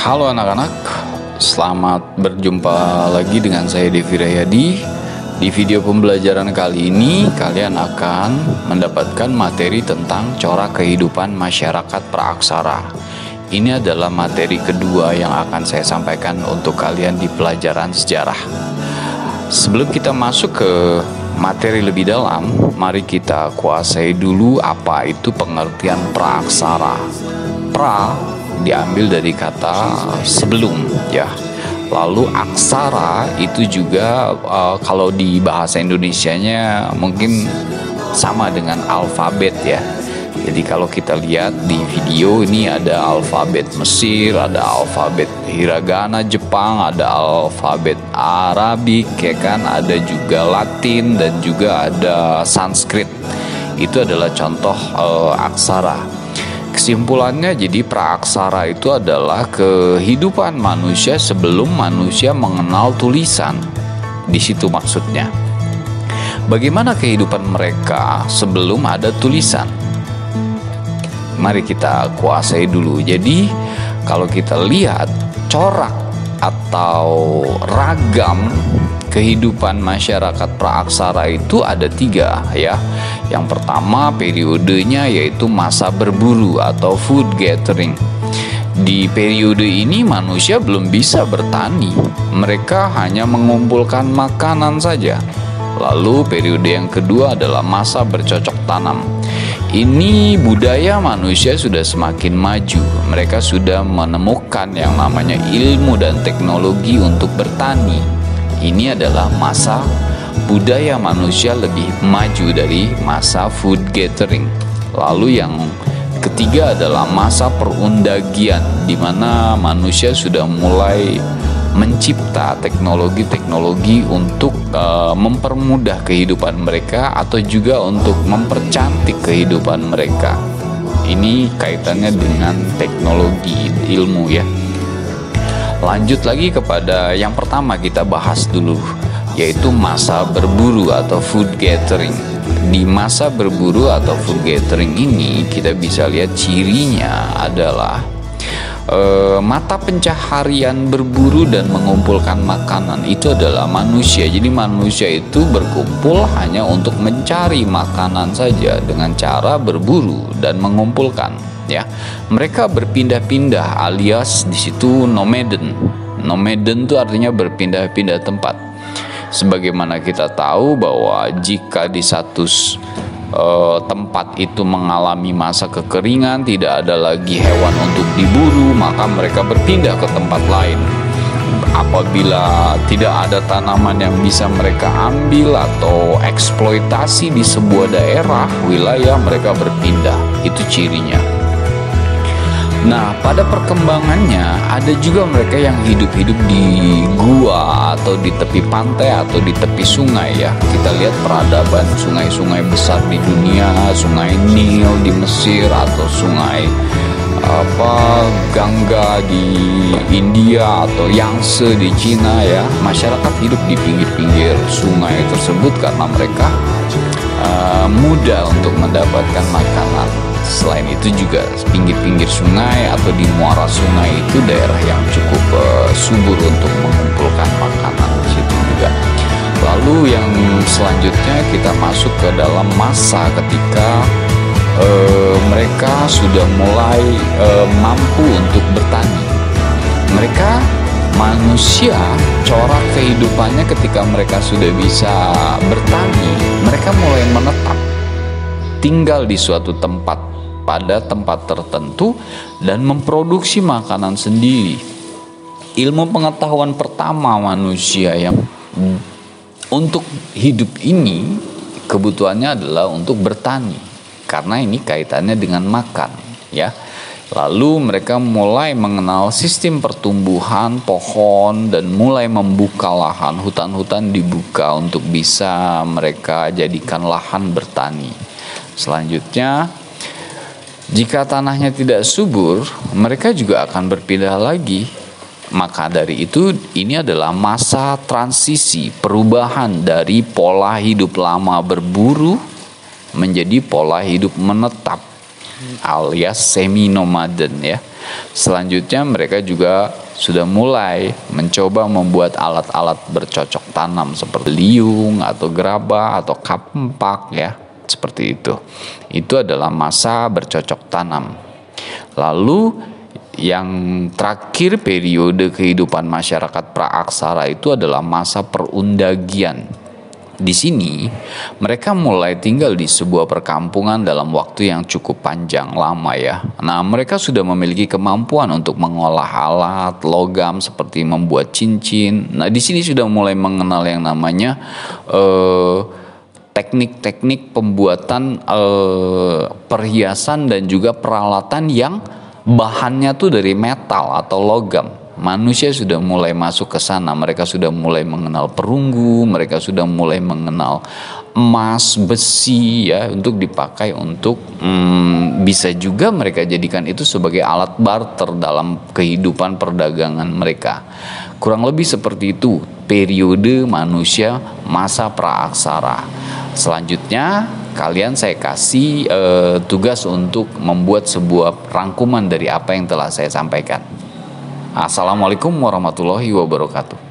Halo anak-anak, selamat berjumpa lagi dengan saya Devi Rayadi. Di video pembelajaran kali ini, kalian akan mendapatkan materi tentang corak kehidupan masyarakat praaksara. Ini adalah materi kedua yang akan saya sampaikan untuk kalian di pelajaran sejarah. Sebelum kita masuk ke materi lebih dalam, mari kita kuasai dulu apa itu pengertian praaksara. Pra diambil dari kata sebelum, ya. Lalu aksara itu juga kalau di bahasa Indonesianya mungkin sama dengan alfabet, ya. Jadi kalau kita lihat di video ini ada alfabet Mesir, ada alfabet hiragana Jepang, ada alfabet Arabik, ya kan, ada juga Latin dan juga ada Sanskrit. Itu adalah contoh aksara. Kesimpulannya, jadi praaksara itu adalah kehidupan manusia sebelum manusia mengenal tulisan. Di situ maksudnya. Bagaimana kehidupan mereka sebelum ada tulisan? Mari kita kuasai dulu. Jadi kalau kita lihat corak atau ragam kehidupan masyarakat praaksara itu ada 3, ya. Yang pertama periodenya yaitu masa berburu atau food gathering. Di periode ini manusia belum bisa bertani, mereka hanya mengumpulkan makanan saja. Lalu periode yang kedua adalah masa bercocok tanam. Ini budaya manusia sudah semakin maju. Mereka sudah menemukan yang namanya ilmu dan teknologi untuk bertani. Ini adalah masa budaya manusia lebih maju dari masa food gathering. Lalu yang ketiga adalah masa perundagian, di mana manusia sudah mulai mencipta teknologi-teknologi untuk mempermudah kehidupan mereka atau juga untuk mempercantik kehidupan mereka. Ini kaitannya dengan teknologi ilmu, ya. Lanjut lagi kepada yang pertama kita bahas dulu, yaitu masa berburu atau food gathering. Di masa berburu atau food gathering ini kita bisa lihat cirinya adalah mata pencaharian berburu dan mengumpulkan makanan itu adalah manusia. Jadi manusia itu berkumpul hanya untuk mencari makanan saja dengan cara berburu dan mengumpulkan, ya. Mereka berpindah-pindah alias di situ nomaden. Nomaden itu artinya berpindah-pindah tempat. Sebagaimana kita tahu bahwa jika di satu tempat itu mengalami masa kekeringan, tidak ada lagi hewan untuk diburu, maka mereka berpindah ke tempat lain. Apabila tidak ada tanaman yang bisa mereka ambil atau eksploitasi di sebuah daerah, wilayah, mereka berpindah. Itu cirinya. Nah, pada perkembangannya ada juga mereka yang hidup-hidup di gua atau di tepi pantai atau di tepi sungai, ya. Kita lihat peradaban sungai-sungai besar di dunia, sungai Nil di Mesir atau sungai Gangga di India atau Yangtze di Cina, ya. Masyarakat hidup di pinggir-pinggir sungai tersebut karena mereka mudah untuk mendapatkan makanan. Selain itu juga pinggir-pinggir sungai atau di muara sungai itu daerah yang cukup subur untuk mengumpulkan makanan di situ juga. Lalu yang selanjutnya kita masuk ke dalam masa ketika mereka sudah mulai mampu untuk bertani. Mereka manusia corak kehidupannya ketika mereka sudah bisa bertani, mereka mulai menetap tinggal di suatu tempat pada tempat tertentu dan memproduksi makanan sendiri. Ilmu pengetahuan pertama manusia yang untuk hidup ini kebutuhannya adalah untuk bertani, karena ini kaitannya dengan makan, ya. Lalu mereka mulai mengenal sistem pertumbuhan pohon dan mulai membuka lahan, hutan-hutan dibuka untuk bisa mereka jadikan lahan bertani. Selanjutnya, jika tanahnya tidak subur, mereka juga akan berpindah lagi. Maka dari itu, ini adalah masa transisi, perubahan dari pola hidup lama berburu menjadi pola hidup menetap alias semi nomaden, ya. Selanjutnya mereka juga sudah mulai mencoba membuat alat-alat bercocok tanam seperti liung atau gerabah atau kampak ya, seperti itu. Itu adalah masa bercocok tanam. Lalu yang terakhir periode kehidupan masyarakat praaksara itu adalah masa perundagian. Di sini mereka mulai tinggal di sebuah perkampungan dalam waktu yang cukup panjang lama ya. Nah, mereka sudah memiliki kemampuan untuk mengolah alat logam seperti membuat cincin. Nah, di sini sudah mulai mengenal yang namanya teknik-teknik pembuatan perhiasan dan juga peralatan yang bahannya tuh dari metal atau logam. Manusia sudah mulai masuk ke sana. Mereka sudah mulai mengenal perunggu, mereka sudah mulai mengenal emas, besi ya, untuk dipakai untuk bisa juga mereka jadikan itu sebagai alat barter dalam kehidupan perdagangan mereka. Kurang lebih seperti itu periode manusia masa praaksara. Selanjutnya kalian saya kasih tugas untuk membuat sebuah rangkuman dari apa yang telah saya sampaikan. Assalamualaikum warahmatullahi wabarakatuh.